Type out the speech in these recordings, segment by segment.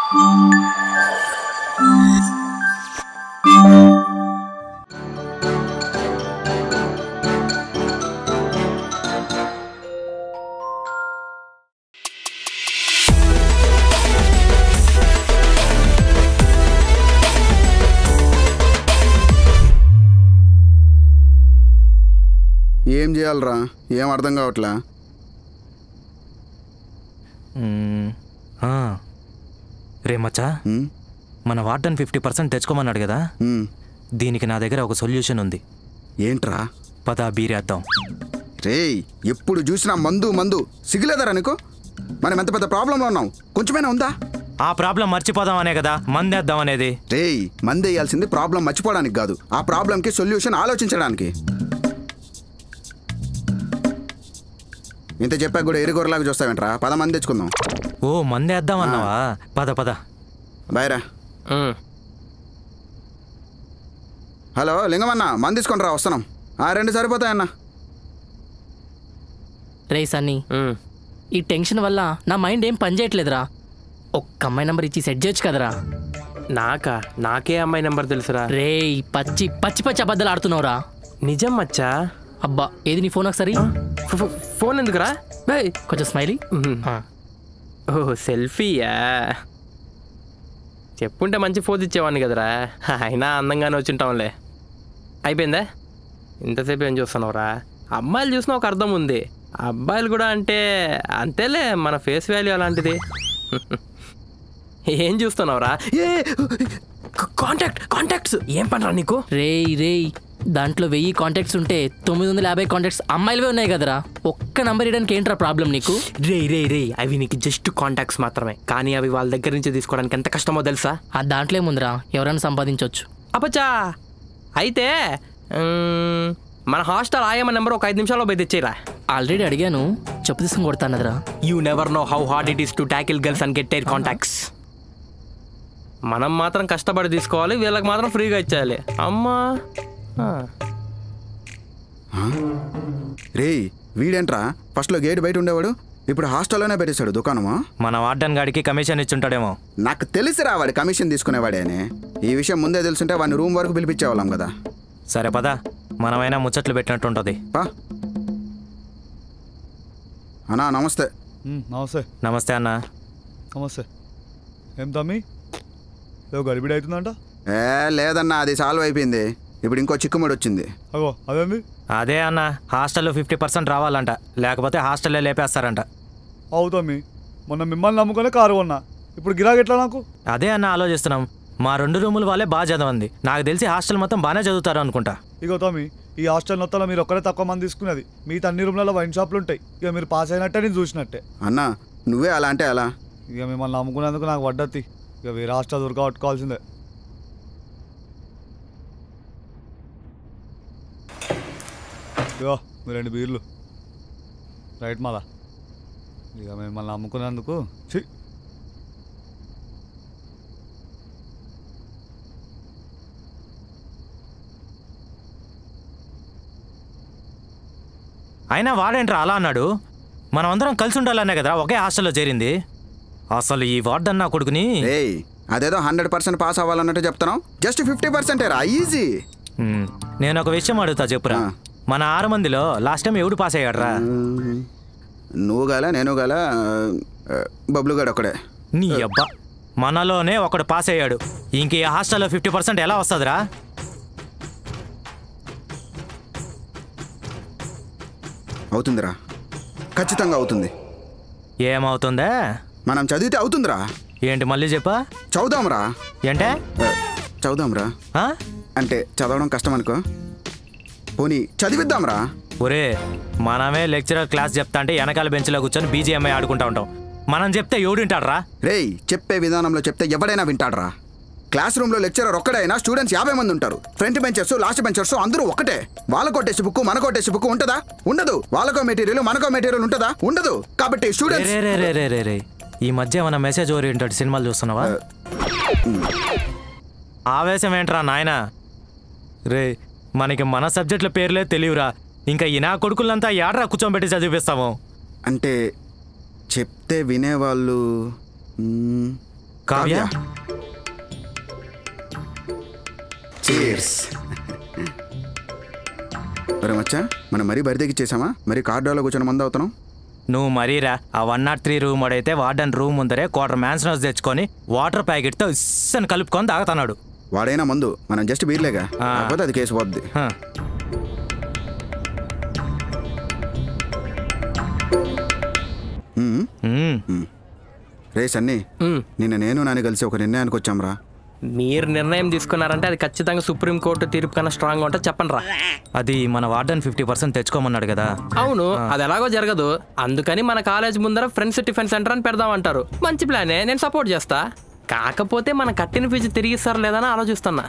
ఏం చేయాలరా? ఏం అర్థం కావట్లా. రే మచ్చా, మన వార్డన్ 50% తెచ్చుకోమన్నాడు కదా, దీనికి నా దగ్గర ఒక సొల్యూషన్ ఉంది. ఏంట్రా? పద బీరేద్దాం. రేయ్, ఎప్పుడు చూసినా మందు మందు సిగ్గులేదరా నీకు? మనం ఎంత పెద్ద ప్రాబ్లంలో ఉన్నాం, కొంచెమైనా ఉందా? ఆ ప్రాబ్లం మర్చిపోదాం అనే కదా మందేద్దాం అనేది. రేయ్, మందేయాల్సింది ప్రాబ్లం మర్చిపోవడానికి కాదు, ఆ ప్రాబ్లంకి సొల్యూషన్ ఆలోచించడానికి. ఇంత చెప్పాక కూడా ఎరుగొరలాగా చూస్తావేంట్రా? 10 మంది తెచ్చుకుందాం. ఓ, మందేద్దాం అన్నావా? పద పద. బాయ్రా. హలో లింగమన్న, మంది తీసుకొని రా, వస్తున్నాం. 2 సరిపోతాయన్న. రే సన్నీ, ఈ టెన్షన్ వల్ల నా మైండ్ ఏం పని చేయట్లేదురా. ఒక్క అమ్మాయి నెంబర్ ఇచ్చి సెట్ చేయొచ్చు కదరా. నాకే అమ్మాయి నెంబర్ తెలుసురా. రే పచ్చి పచ్చి పచ్చి అబద్ధాలు ఆడుతున్నావురా. నిజం మచ్చా. అబ్బా, ఏది నీ ఫోన్ ఒకసారి? ఫోన్ ఎందుకురా? కొంచెం స్మైలీ. ఓహో, సెల్ఫీయా? చెప్పుంటే మంచి ఫోన్ ఇచ్చేవాడిని కదరా. అయినా అందంగానే వచ్చింటాంలే. అయిపోయిందా? ఇంతసేపు ఏం చూస్తున్నావురా? అమ్మాయిలు చూసినా ఒక అర్థం ఉంది, అబ్బాయిలు కూడా అంటే అంతేలే, మన ఫేస్ వాల్యూ అలాంటిది. ఏం చూస్తున్నావురా? కాంటాక్ట్స్ ఏం పనరా నీకు? రేయ్, దాంట్లో 1000 కాంటాక్ట్స్ ఉంటే 950 కాంటాక్ట్స్ అమ్మాయిలవే ఉన్నాయి కదరా. ఒక్క నంబర్ ఇవ్వడానికి ఏంట్రా ప్రాబ్లం నీకు? రే అవి నీకు జస్ట్ కాంటాక్ట్స్ మాత్రమే, కానీ అవి వాళ్ళ దగ్గర నుంచి తీసుకోవడానికి ఎంత కష్టమో తెలుసా? ఆ దాంట్లో ఏముందిరా, ఎవరైనా సంపాదించవచ్చు. అప్పచ్చా, అయితే మన హాస్టల్ ఆయమ్మ నెంబర్ ఒక 5 నిమిషాల్లో పోయి తెచ్చేరా. ఆల్రెడీ అడిగాను, చెప్పు తీసుకుని కొడతానదరా. You never know how hard it is to tackle girls and get their contacts. మనం మాత్రం కష్టపడి తీసుకోవాలి, వీళ్ళకి మాత్రం ఫ్రీగా ఇచ్చేయాలి. అమ్మా రే, వీడేంట్రా ఫస్ట్లో గేట్ బయట ఉండేవాడు, ఇప్పుడు హాస్టల్లోనే పెట్టేశాడు దుకాణమా? మన వార్డన్ గాడికి కమిషన్ ఇచ్చుంటాడేమో. నాకు తెలిసిరా వాడు కమిషన్ తీసుకునేవాడే అని. ఈ విషయం ముందే తెలుసుంటే వాడిని రూమ్ వరకు పిలిపించేవాళ్ళం కదా. సరే పద, మనమైనా ముచ్చట్లు పెట్టినట్టుంటుంది. అన్నా నమస్తే. నమస్తే అన్న. నమస్తే. ఏం తమ్మి, గడిబిడి అవుతుందంట? లేదన్నా, అది సాల్వ్ అయిపోయింది. ఇప్పుడు ఇంకో చిక్కుముడి వచ్చింది. అదే అన్న, హాస్టల్లో 50% రావాలంట, లేకపోతే హాస్టల్లో లేపేస్తారంట. అవుతమ్మి, మొన్న మిమ్మల్ని నమ్ముకునే కారు కొన్నా, ఇప్పుడు గిరాకి ఎట్లా నాకు? అదే అన్న ఆలోచిస్తున్నాం. మా 2 రూముల వాళ్ళే బాగా చదవంది, నాకు తెలిసి హాస్టల్ మొత్తం బాగానే చదువుతారు అనుకుంటా. ఇగో తమ్మి, ఈ హాస్టల్ మొత్తంలో మీరు ఒక్కరే తక్కువ మంది తీసుకునేది, మిగతా అన్ని రూమ్లలో వైన్ షాప్లు ఉంటాయి. ఇక మీరు పాస్ అయినట్టే నేను చూసినట్టే. అన్నా నువ్వే అలా అంటే అలా. ఇక మిమ్మల్ని నమ్ముకునేందుకు నాకు వడ్డత్తి, ఇక వేరే హాస్టల్ దొరకట్టుకోవాల్సిందే. ఇగో మీరు 2 బీర్లు రైట్ మళ్ళా. ఇక మిమ్మల్ని నమ్ముకునేందుకు అయినా వాడేంట్రా అలా అన్నాడు? మనం అందరం కలిసి ఉండాలనే కదా ఒకే హాస్టల్లో చేరింది. అసలు ఈ వార్డన్ నా కొడుకుని అదేదో 100% పాస్ అవ్వాలన్నట్టు చెప్తున్నావు, జస్ట్ 50% రా, ఈజీ. నేను ఒక విషయం అడుగుతా, చెప్పురా. మన 6 మందిలో లాస్ట్ టైం ఎవడు పాస్ అయ్యాడు రా? నువ్వు గాల, నేను గాల, బబ్లుగాడు ఒకడే. నీ అబ్బా, మనలోనే ఒకడు పాస్ అయ్యాడు, ఇంక ఈ హాస్టల్లో 50% ఎలా వస్తుందిరా? అవుతుందిరా, ఖచ్చితంగా అవుతుంది. ఏమవుతుందా? మనం చదివితే అవుతుందిరా. ఏంటి మళ్ళీ చెప్పా? చదువుదాంరా. ఏంటే చదువుదాంరా అంటే చదవడం కష్టం అనుకో, పోనీ చదివిద్దాంరా. ఒరే, మనమే లెక్చరర్ క్లాస్ చెప్తా అంటే వెనకాల బెంచ్లో కూర్చొని బీజీఎంఐ ఆడుకుంటా ఉంటాం. మనం చెప్తే ఎవడు వింటాడ్రా? రేయ్, చెప్పే విధానంలో చెప్తే ఎవడైనా వింటాడ్రా. క్లాస్ రూమ్లో లెక్చరర్ ఒక్కడైనా స్టూడెంట్స్ 50 మంది ఉంటారు. ఫ్రంట్ బెంచర్స్, లాస్ట్ బెంచర్స్ అందరూ ఒకటే. వాళ్ళకో టెక్స్ట్ బుక్, మనకో టెక్స్ట్ బుక్ ఉంటుందా? ఉండదు. వాళ్ళకో మెటీరియల్, మనకో మెటీరియల్ ఉంటుందా? ఉండదు. కాబట్టి స్టూడెంట్స్ రే ఈ మధ్య మన మెసేజ్ ఓరియంటెడ్ సినిమాలు చూస్తున్నావా? ఆవేశం ఏంట్రా నాయనా? రే, మనకి మన సబ్జెక్టుల పేర్లే తెలియరా, ఇంకా ఈ నా కొడుకులంతా ఏడ్రా కూర్చోబెట్టి చదివిస్తాము. అంటే చెప్తే వినేవాళ్ళు కావ్య చీర్స్. ఒరే మచ్చా, మనం మరీ బరిదెక్కిచ్చేసామా? మరి కార్డోలో కూర్చొని మందు అవుతున్నాం. నువ్వు మరీరా ఆ 103 రూమ్ వాడైతే వార్డెన్ రూమ్ ముందరే క్వార్టర్ మ్యాన్స్నోస్ తెచ్చుకొని వాటర్ ప్యాకెట్తో ఇస్సని కలుపుకొని తాగుతున్నాడు. వాడైనా మందు, మనం జస్ట్ బీర్లేగా. ఆ. కాకపోతే అది కేసు పోద్ది. హ. రే సన్నీ, మ్మ్. నిన్న నేను నాని కలిసి ఒక నిర్ణయానికి వచ్చాంరా. మీరు నిర్ణయం తీసుకున్నారంటే అది ఖచ్చితంగా సుప్రీంకోర్టు తీర్పు కన్నా స్ట్రాంగ్ ఉంటే చెప్పండి రా. అది మన వార్డెన్ 50% తెచ్చుకోమన్నాడు కదా. అవును, అది ఎలాగో జరగదు. అందుకని మన కాలేజ్ ముందర ఫ్రెండ్స్ టిఫిన్ సెంటర్ అని పెడదామంటారు. మంచి ప్లానే, నేను సపోర్ట్ చేస్తా. కాకపోతే మన కట్టిన ఫీజు తిరిగిస్తారు లేదని ఆలోచిస్తున్నా.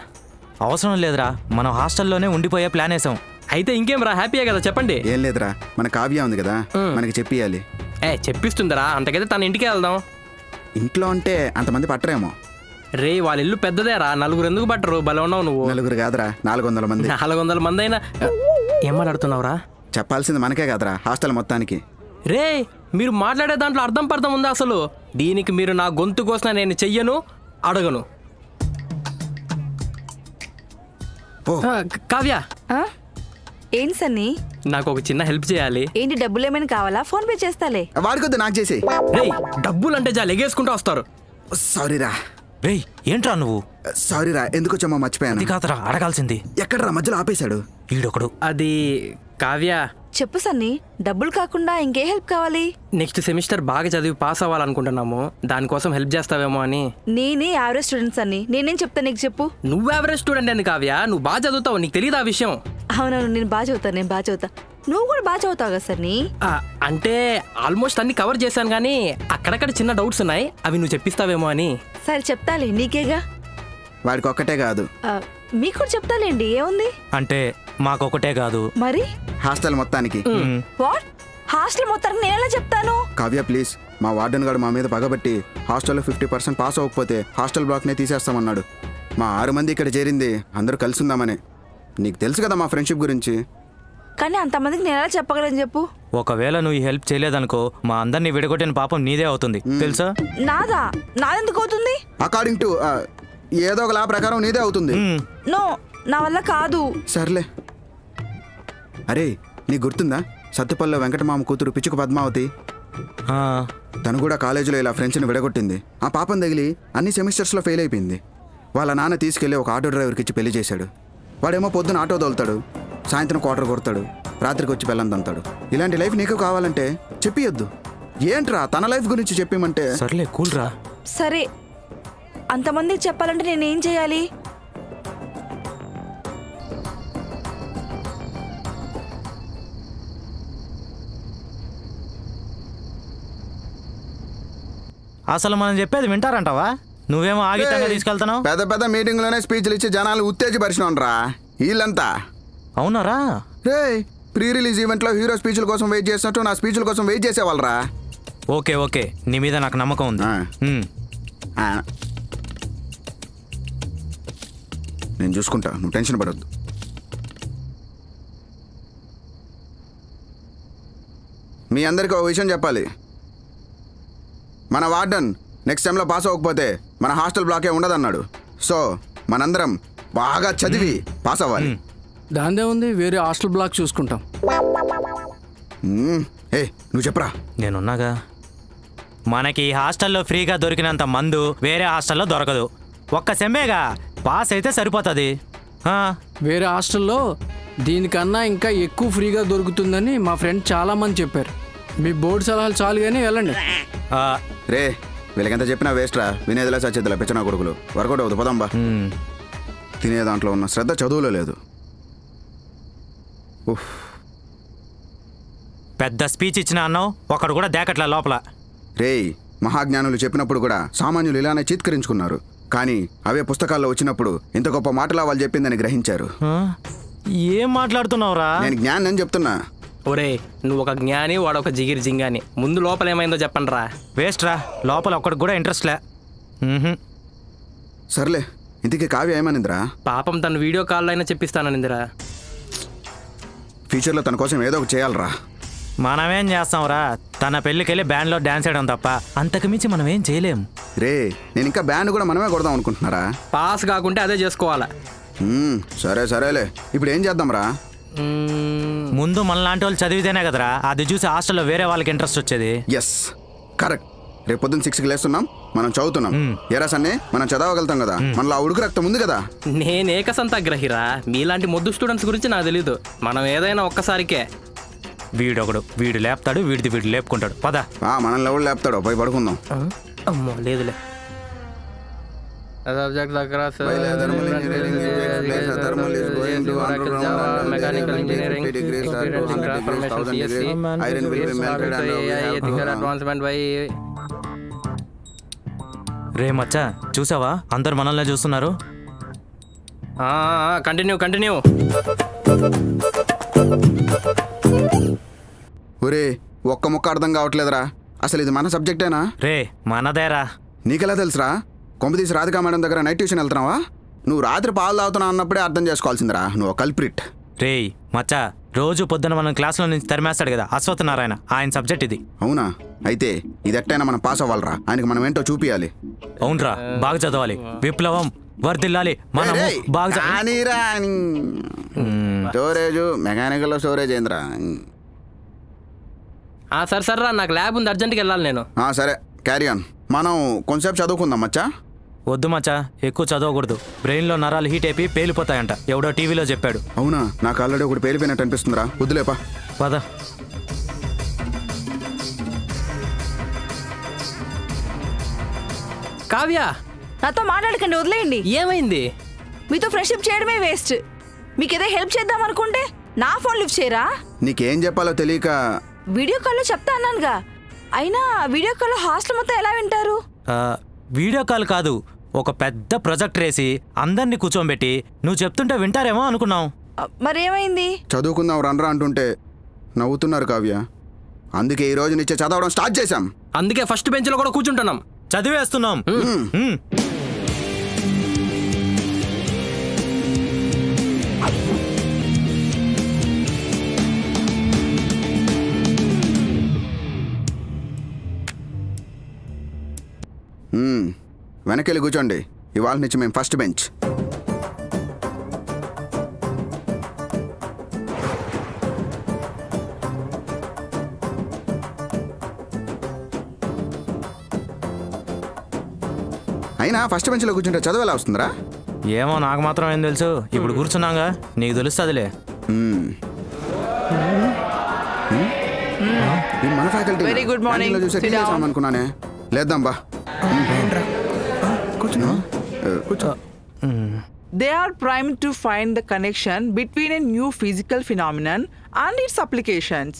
అవసరం లేదురా, మనం హాస్టల్లోనే ఉండిపోయే ప్లాన్ వేసాం. అయితే ఇంకేం రా, హ్యాపీయే కదా చెప్పండి. ఏం లేదురా, మన కావ్య ఉంది కదా, మనకి చెప్పియాలి. చెప్పిస్తుందిరా, అంతకైతే తన ఇంటికే వెళ్దాం. ఇంట్లో అంటే అంతమంది పట్టరేమో. రే వాళ్ళ ఇల్లు పెద్దదేరా, 4 ఎందుకు పట్టరు? భలే ఉన్నావు నువ్వు. 4 కాదురా, 400 మంది. 400 మంది అయినా ఏం మాట్లాడుతున్నావురా? చెప్పాల్సింది మనకే కాదురా, హాస్టల్ మొత్తానికి. రే మీరు మాట్లాడే దాంట్లో అర్థం పర్థం ఉందా అసలు? దీనికి మీరు నా గొంతు కోసం నేను చెయ్యను, అడగను. కావ్య, ఏంటి సన్నీ? నాకు ఒక చిన్న హెల్ప్ చేయాలి. ఏంటి, డబ్బులు ఏమైనా కావాలా? ఫోన్ పే చేస్తాలే. వాడికొద్దు, నాకు చేసి. రే డబ్బులు అంటే చాలా ఎగేసుకుంటూ వస్తారు. సారీరా. రేయ్ ఏంట్రా నువ్వు? సారీరా, ఎందుకు వచ్చామో మర్చిపోయాను. అది కాదురా అడగాల్సింది. ఎక్కడరా మధ్యలో ఆపేశాడు వీడొకడు. అది కావ్య, చెప్పు సన్నీ, డబ్బులు కాకుండా ఇంకే హెల్ప్ కావాలి? నెక్స్ట్ సెమిస్టర్ బాగా చదివి పాస్ అవ్వాలనుకుంటున్నాము. దానికోసం హెల్ప్ చేస్తావేమో అని. నేనే యావరేజ్ స్టూడెంట్ సన్నీ, నేనేం చెప్తా నీకు చెప్పు. నువ్వు యావరేజ్ స్టూడెంట్ అని కావ్య, నువ్వు బాగా చదువుతావు, నీకు తెలియదు ఆ విషయం. అవునవును, నేను బాగా చదువుతా. నువ్వు కూడా బాగా చదువుతావు కదా సన్నీ? అంటే ఆల్మోస్ట్ అన్ని కవర్ చేశాను, కానీ అక్కడక్కడ చిన్న డౌట్స్ ఉన్నాయి, అవి నువ్వు చెప్పిస్తావేమో అని. సరే చెప్తాలే, నీకేగా. వాడికి ఒక్కటే కాదు, మీకు కూడా చెప్తాలేండి, ఏముంది. అంటే మాకొకటే కాదు, మరి హాస్టల్ మొత్తానికి. వాట్? హాస్టల్ మొత్తానికి నేను ఎలా చెప్తాను? కావ్య ప్లీజ్, మా వార్డెన్ గారు మా మీద పగబట్టి హాస్టల్లో 50% పాస్ అవ్వకపోతే హాస్టల్ బ్లాక్నే తీసేస్తామన్నాడు. మా 6 మంది ఇక్కడ చేరింది అందరూ కలిసి ఉందామని. నీకు తెలుసు కదా మా ఫ్రెండ్షిప్ గురించి. కానీ అంతమందికి నేను ఎలా చెప్పగలను చెప్పు? ఒకవేళ నువ్వు ఈ హెల్ప్ చేయలేదనుకో మా అందరినీ విడగొట్టిన పాపం నీదే అవుతుంది తెలుసా? నాదెందుకు అవుతుంది? అకార్డింగ్ టు ఏదో ఒక లా ప్రకారం నీదే అవుతుంది. నో, నా వల్ల కాదు. సర్లే. అరే నీకు గుర్తుందా, సత్తుపల్లిలో వెంకటమామ కూతురు పిచ్చుకు పద్మావతి? తను కూడా కాలేజీలో ఇలా ఫ్రెండ్స్ని విడగొట్టింది. ఆ పాపం తగిలి అన్ని సెమిస్టర్స్లో ఫెయిల్ అయిపోయింది. వాళ్ళ నాన్న తీసుకెళ్లి ఒక ఆటో డ్రైవర్కి ఇచ్చి పెళ్లి చేశాడు. వాడేమో పొద్దున ఆటో తోలుతాడు, సాయంత్రం క్వార్టర్ కొడతాడు, రాత్రికి వచ్చి పెళ్ళం తంతాడు. ఇలాంటి లైఫ్ నీకు కావాలంటే చెప్పియొద్దు. ఏంట్రా తన లైఫ్ గురించి చెప్పిమంటే? సర్లే కూల్ రా. సరే, అంతమందికి చెప్పాలంటే నేనేం చేయాలి? అసలు మనం చెప్పేది వింటారంటావా? నువ్వేమో ఆగితంగా తీసుకెళ్తున్నావు. పెద్ద పెద్ద మీటింగ్లోనే స్పీచ్లు ఇచ్చి జనాలు ఉత్తేజపరిచినాం రా వీళ్ళంతా. అవునారా? రే ప్రీ రిలీజ్ ఈవెంట్లో హీరో స్పీచ్ల కోసం వెయిట్ చేసినట్టు నా స్పీచ్ల కోసం వెయిట్ చేసేవాళ్ళరా. ఓకే ఓకే, నీ మీద నాకు నమ్మకం ఉంది. నేను చూసుకుంటా, నువ్వు టెన్షన్ పడొద్దు. మీ అందరికీ ఒక విషయం చెప్పాలి. మన వార్డెన్ నెక్స్ట్ టైంలో పాస్ అవ్వకపోతే మన హాస్టల్ బ్లాకే ఉండదన్నాడు. సో మనందరం బాగా చదివి పాస్ అవ్వాలి. దాందే ఉంది, వేరే హాస్టల్ బ్లాక్ చూసుకుంటాం. ఏ నువ్వు చెప్పరా. నేనున్నాగా. మనకి ఈ హాస్టల్లో ఫ్రీగా దొరికినంత మందు వేరే హాస్టల్లో దొరకదు. ఒక్క సెమ్మేగా పాస్ అయితే సరిపోతుంది. వేరే హాస్టల్లో దీనికన్నా ఇంకా ఎక్కువ ఫ్రీగా దొరుకుతుందని మా ఫ్రెండ్ చాలా మంది చెప్పారు. మీ బోర్డు సలహాలు చాలు కానీ వెళ్ళండి. రే వీళ్ళకెంత చెప్పినా వేస్ట్ రా, వినేదిలా చచ్చేదిలా పెచ్చనా కొడుకులు. వర్కౌట్ అవుతుంది, పోదాంబా. తినే దాంట్లో ఉన్న శ్రద్ధ చదువులో లేదు. పెద్ద స్పీచ్ ఇచ్చిన అన్నావు, ఒకడు కూడా దేకట్లా లోపల. రేయ్ మహాజ్ఞానులు చెప్పినప్పుడు కూడా సామాన్యులు ఇలానే చీత్కరించుకున్నారు. కానీ అవే పుస్తకాల్లో వచ్చినప్పుడు ఇంత గొప్ప మాటలా వాళ్ళు చెప్పిందని గ్రహించారు. ఏం మాట్లాడుతున్నావురా? నేను జ్ఞాని అని చెప్తున్నా. ఒరే నువ్వు ఒక జ్ఞాని, వాడు ఒక జిగిరి జింగాని. ముందు లోపల ఏమైందో చెప్పండి రా. వేస్ట్ రా, లోపల ఒక్కడికి కూడా ఇంట్రెస్ట్ లే. సర్లే, ఇంటికి కావ్య ఏమనిందిరా? పాపం తను వీడియో కాల్లో అయినా చెప్పిస్తాననిందిరా. ఫ్యూచర్లో తన కోసం ఏదో ఒకటి చేయాలరా. మనమేం చేస్తాంరా, తన పెళ్ళికెళ్ళి బ్యాండ్లో డాన్స్ చేయడం తప్ప అంతకు మించి మనం ఏం చేయలేం. రే నేను ఇంకా బ్యాండ్ కూడా మనమే కొడదాం అనుకుంటున్నారా? పాస్ కాకుంటే అదే చేసుకోవాలా. సరే సరేలే, ఇప్పుడు ఏం చేద్దాంరా? ముందు మనలాంటి వాళ్ళు చదివితేనే కదరా అది చూసి హాస్టల్లో వేరే వాళ్ళకి ఇంట్రెస్ట్ వచ్చేది. Yes correct. రేపు పొద్దున్న 6కి లేస్తున్నాం, మనం చదువుతున్నాం. ఏరా సన్నే మనం చదవగలుగుతాం కదా, మనలో ఆ ఉడుకు రక్తం ఉంది కదా. నేను ఏకసంతాగ్రహిరా, మీలాంటి మొద్దు స్టూడెంట్స్ గురించి నాకు తెలీదు. మనం ఏదైనా ఒక్కసారికే. వీడు లేపుతాడు, వీడు లేపుకుంటాడు. పద. మనల్ని ఎవరు లేపుతాడో పోయి పడుకుందాం. అమ్మో లేదులే. Mechanical engineering advancement bye. రే మచ్చా చూసావా, అందరు మనల్ని చూస్తున్నారు. కంటిన్యూ. ఒరే ఒక్క ముక్క అర్థం కావట్లేదురా, అసలు ఇది మన సబ్జెక్టేనా? రే మనదేరా. నీకెలా తెలుసురా? కొంపదీసి రాధికా మేడం దగ్గర నైట్ ట్యూషన్ వెళ్తున్నావా? నువ్వు రాత్రి పాలు తాగుతున్నావు అన్నప్పుడే అర్థం చేసుకోవాల్సిందిరా, నువ్వు కల్ప్రిట్. రే మచ్చా రోజు పొద్దున మనం క్లాస్లో నుంచి తరిమేస్తాడు కదా అశ్వత్ నారాయణ, ఆయన సబ్జెక్ట్ ఇది. అవునా? అయితే ఇది ఎట్టయినా మనం పాస్ అవ్వాలరా, ఆయనకి మనం ఏంటో చూపియాలి. అవునరా, బాగా చదవాలి, విప్లవం వర్దిల్లాలి. మనం బాగా స్టోరేజ్ మెకానికల్ స్టోరేజ్ ఏంద్రా? సరే నాకు ల్యాబ్ ఉంది, అర్జెంట్కి వెళ్ళాలి నేను. సరే క్యారీ ఆన్. మనం కొంచెంసేపు చదువుకుందాం మచ్చా. వద్దు మచ్చా, ఎక్కువ చదవకూడదు, బ్రెయిన్లో నరాలు హీట్ అయిపోయి పేలిపోతాయంట, ఎవడో టీవీలో చెప్పాడు. అవునా? నాకు ఆల్రెడీ ఒకటి పేలిపోయినట్టు అనిపిస్తుందిరా, వద్దులేపా. పద. కావ్య నాతో మాట్లాడకండి, వదిలేయండి. ఏమైంది? మీతో ఫ్రెండ్షిప్ చేయడమే వేస్ట్. మీకు ఏదో హెల్ప్ చేద్దాం అనుకుంటే నా ఫోన్ లిఫ్ట్ చేయరా? నీకేం చెప్పాలో తెలియక వీడియో కాల్లో చెప్తా అన్నానుగా. అయినా వీడియో కాల్లో హాస్టల్ మొత్తం ఎలా వింటారు? వీడియో కాల్ కాదు, ఒక పెద్ద ప్రొజెక్టర్ వేసి అందరినీ కూర్చోబెట్టి నువ్వు చెప్తుంటే వింటారేమో అనుకున్నాం. మరేమైంది? చదువుకుందాం రండ్రా అంటుంటే నవ్వుతున్నారు కావ్య. అందుకే ఈ రోజు నుంచి చదవడం స్టార్ట్ చేశాం. అందుకే ఫస్ట్ బెంచ్ లో కూడా కూర్చుంటున్నాం, చదివేస్తున్నాం. వెనకెళ్ళి కూర్చోండి, ఇవాళ నుంచి మేము ఫస్ట్ బెంచ్. అయినా ఫస్ట్ బెంచ్లో కూర్చుంటే చదువు ఎలా వస్తుందిరా? ఏమో నాకు మాత్రం ఏం తెలుసు, ఇప్పుడు కూర్చున్నాగా నీకు తెలుస్తుందిలే. మన ఫ్యాకల్టీ వెరీ గుడ్ మార్నింగ్ అనుకున్నానే. లేద్దాం బా. They are primed to find the connection between a new physical phenomenon and its applications.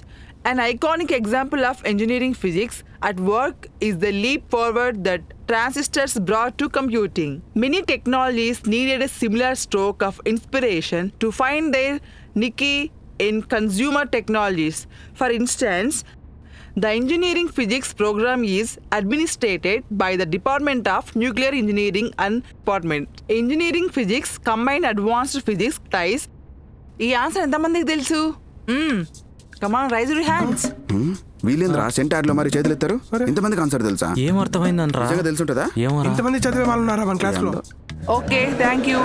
An iconic example of engineering physics at work is the leap forward that transistors brought to computing. Many technologies needed a similar stroke of inspiration to find their niche in consumer technologies. For instance, the engineering physics program is administered by the Department of Nuclear Engineering and Department. Engineering physics combine advanced physics ties. ఈ answer ఎంతమందికి తెలుసు? Come on, raise your hands. వీళ్ళేంద్రా సెంటార్లో మరి చేతులు ఎత్తారు? ఇంతమందికి answer తెలుసా? ఏం అర్థమైందనరా? నిజంగా తెలుసుంటుందా? ఇంతమంది చదివే వాళ్ళు ఉన్నారా మన క్లాస్లో? Okay, thank you.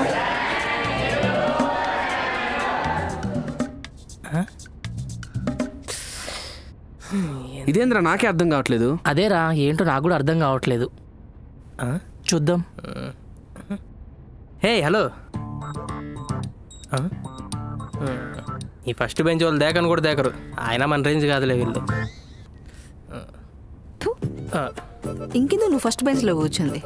ఇదేంద్రా నాకే అర్థం కావట్లేదు. అదేరా ఏంటో నాకు కూడా అర్థం కావట్లేదు. చూద్దాం. హే హలో, ఈ ఫస్ట్ బెంచ్ వాళ్ళు దేకని కూడా దేకరు, ఆయన మన రేంజ్ కాదులే వీళ్ళు. ఇంకెందుకు నువ్వు ఫస్ట్ బెంచ్ లో కూర్చుంది?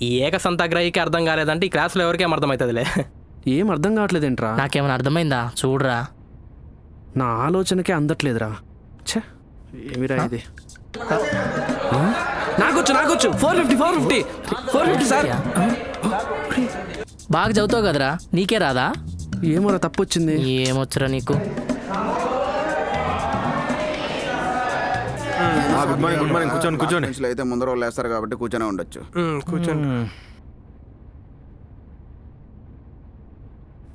ఈ ఏకసంతాగ్రహికి అర్థం కాలేదంటే ఈ క్లాస్లో ఎవరికేం అర్థమవుతుందిలే. ఏం అర్థం కావట్లేదేంట్రా? నాకేమైనా అర్థమైందా? చూడరా, నా ఆలోచనకే అందట్లేదురా. ఛే, ఏమిరా ఇది? నాకొచ్చు 450 సార్. బాగా చదువుతావు కదరా, నీకే రాదా? ఏమోరా తప్పొచ్చింది. ఏమొచ్చురా నీకు? Good morning. కూర్చోండి. అయితే ముందర వాళ్ళు వేస్తారు కాబట్టి కూర్చొనే ఉండొచ్చు. కూర్చోండి.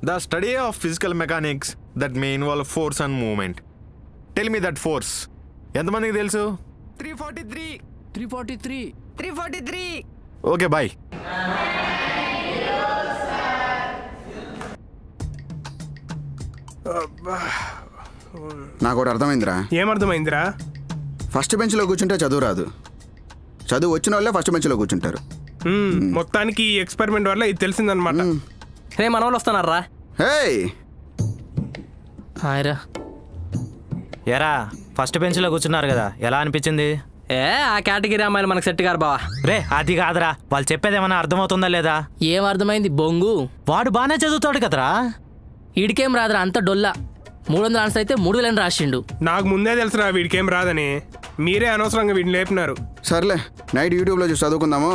The study of physical mechanics that may involve force and movement. Tell me that force. ఎంతమందికి తెలుసు? 343. Okay bye. నాకు ఒకటి అర్థమైందిరా. ఏమర్థమైందిరా? ఫస్ట్ బెంచ్లో కూర్చుంటే చదువు రాదు, చదువు వచ్చిన వాళ్ళే ఫస్ట్ బెంచ్లో కూర్చుంటారు. మొత్తానికి ఈ ఎక్స్పెరిమెంట్ వల్ల ఇది తెలిసిందనమాట. రే మన వాళ్ళు వస్తున్నారా? హేయ్ హాయ్రా. ఎరా ఫస్ట్ బెంచ్లో కూర్చున్నారు కదా, ఎలా అనిపించింది? ఆ కేటగిరీ అమ్మాయిలు మనకు సెట్ గారు బావా. రే అది కాదురా, వాళ్ళు చెప్పేది ఏమన్నా అర్థమవుతుందా లేదా? ఏం అర్థమైంది బొంగు? వాడు బాగానే చదువుతాడు కదరా. ఈడికేం రాదురా, అంత డొల్లా. 300 ఆన్సర్ అయితే 3000 రాసిండు. నాకు ముందే తెలుసురా వీడికేం రాదని. మీరే అనవసరంగా వీడిని లేపినారు. సర్లే నైట్ యూట్యూబ్లో చూసి చదువుకుందాము.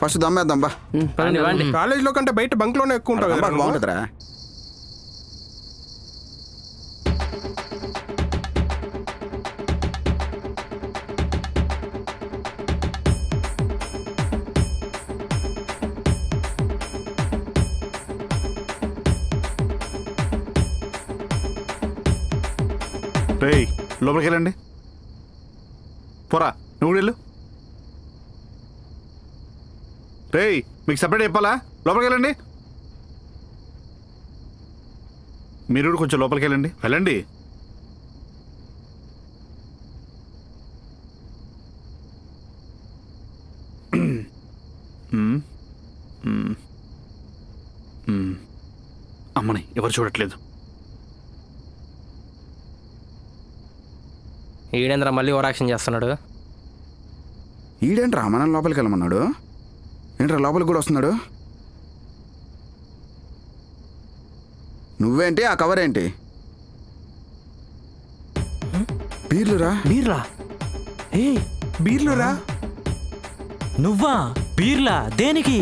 ఫస్ట్ దమ్మేద్దాం బా. కాలేజ్లో కంటే బయట బంక్లోనే ఎక్కువ ఉంటావు కదా. బాగుంటుందిరా. రేయ్ లోపలికి వెళ్ళండి. పోరా నువ్వు వెళ్ళు. రేయ్ మీకు సపరేట్ చెప్పాలా? లోపలికి వెళ్ళండి. మీరు కొంచెం లోపలికి వెళ్ళండి. వెళ్ళండి. అమ్మని ఎవరు చూడట్లేదు. ఈడేంద్ర మళ్ళీ ఓవర్ యాక్షన్ చేస్తున్నాడు. ఈడేంట్రా మనం లోపలికి వెళ్ళమన్నాడు? ఏంట్రా లోపలికి కూడా వస్తున్నాడు? నువ్వేంటి ఆ కవర్ ఏంటి? బీర్లురా. బీర్లురా? నువ్వా? బీర్లా దేనికి?